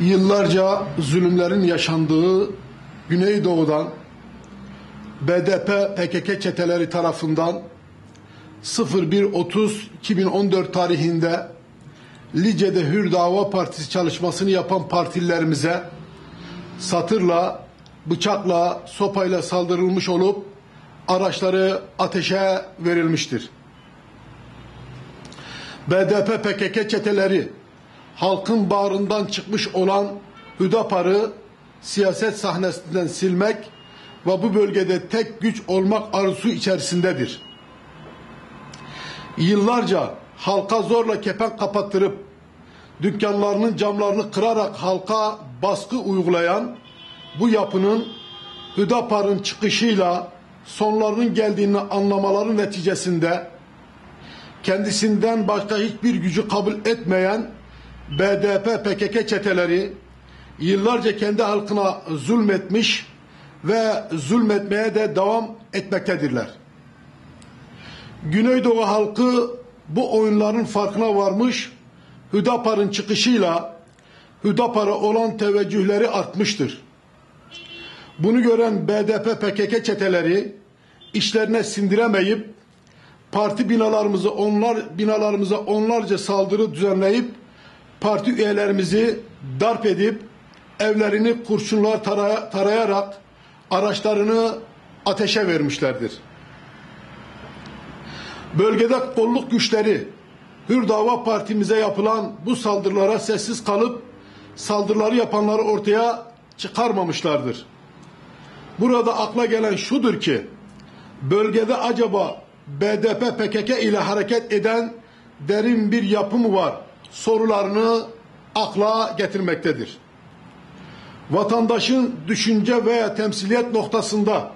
Yıllarca zulümlerin yaşandığı Güneydoğu'dan BDP PKK çeteleri tarafından 01.30.2014 tarihinde Lice'de Hür Dava Partisi çalışmasını yapan partililerimize satırla, bıçakla, sopayla saldırılmış olup araçları ateşe verilmiştir. BDP PKK çeteleri halkın bağrından çıkmış olan Hüdapar'ı siyaset sahnesinden silmek ve bu bölgede tek güç olmak arzusu içerisindedir. Yıllarca halka zorla kepenk kapattırıp dükkanlarının camlarını kırarak halka baskı uygulayan bu yapının Hüdapar'ın çıkışıyla sonlarının geldiğini anlamaları neticesinde kendisinden başka hiçbir gücü kabul etmeyen BDP PKK çeteleri yıllarca kendi halkına zulmetmiş ve zulmetmeye de devam etmektedirler. Güneydoğu halkı bu oyunların farkına varmış, Hüdapar'ın çıkışıyla Hüdapar'a olan teveccühleri artmıştır. Bunu gören BDP PKK çeteleri işlerine sindiremeyip parti binalarımıza onlarca saldırı düzenleyip parti üyelerimizi darp edip evlerini kurşunlar tarayarak araçlarını ateşe vermişlerdir. Bölgede kolluk güçleri Hür Dava Partimize yapılan bu saldırılara sessiz kalıp saldırıları yapanları ortaya çıkarmamışlardır. Burada akla gelen şudur ki bölgede acaba BDP PKK ile hareket eden derin bir yapı mı var sorularını akla getirmektedir. Vatandaşın düşünce veya temsiliyet noktasında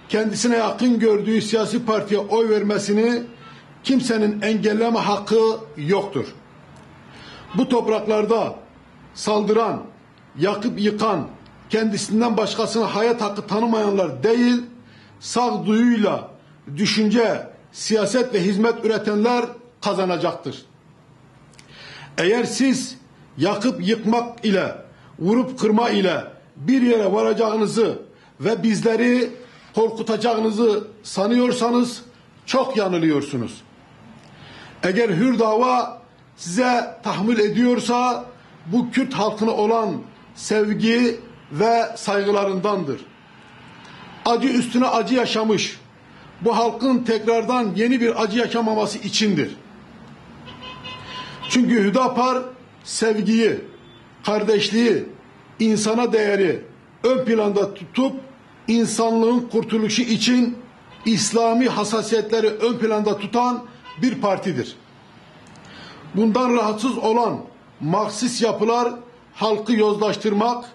kendisine yakın gördüğü siyasi partiye oy vermesini kimsenin engelleme hakkı yoktur. Bu topraklarda saldıran, yakıp yıkan, kendisinden başkasına hayat hakkı tanımayanlar değil, sağduyuyla düşünce, siyaset ve hizmet üretenler kazanacaktır. Eğer siz yakıp yıkmak ile, vurup kırma ile bir yere varacağınızı ve bizleri korkutacağınızı sanıyorsanız çok yanılıyorsunuz. Eğer Hür Dava size tahammül ediyorsa bu Kürt halkına olan sevgi ve saygılarındandır. Acı üstüne acı yaşamış, bu halkın tekrardan yeni bir acı yaşamaması içindir. Çünkü Hüdapar sevgiyi, kardeşliği, insana değeri ön planda tutup insanlığın kurtuluşu için İslami hassasiyetleri ön planda tutan bir partidir. Bundan rahatsız olan Marksist yapılar halkı yozlaştırmak,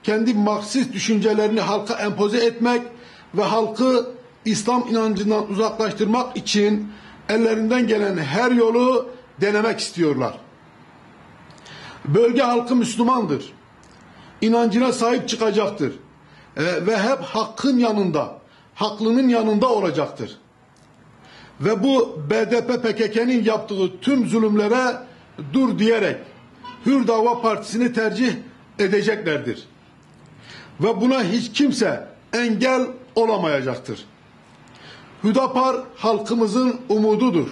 kendi Marksist düşüncelerini halka empoze etmek ve halkı İslam inancından uzaklaştırmak için ellerinden gelen her yolu denemek istiyorlar. Bölge halkı Müslümandır. İnancına sahip çıkacaktır. Ve hep hakkın yanında, haklının yanında olacaktır. Ve bu BDP PKK'nın yaptığı tüm zulümlere dur diyerek Hür Dava Partisi'ni tercih edeceklerdir. Ve buna hiç kimse engel olamayacaktır. Hüdapar halkımızın umududur.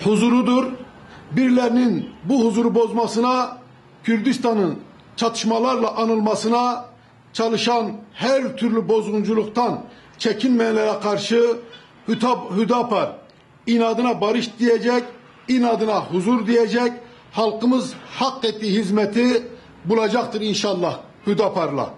Huzurudur. Birilerinin bu huzuru bozmasına, Kürdistan'ın çatışmalarla anılmasına çalışan her türlü bozgunculuktan çekinmeyenlere karşı Hüdapar inadına barış diyecek, inadına huzur diyecek, halkımız hak ettiği hizmeti bulacaktır inşallah Hüdapar'la.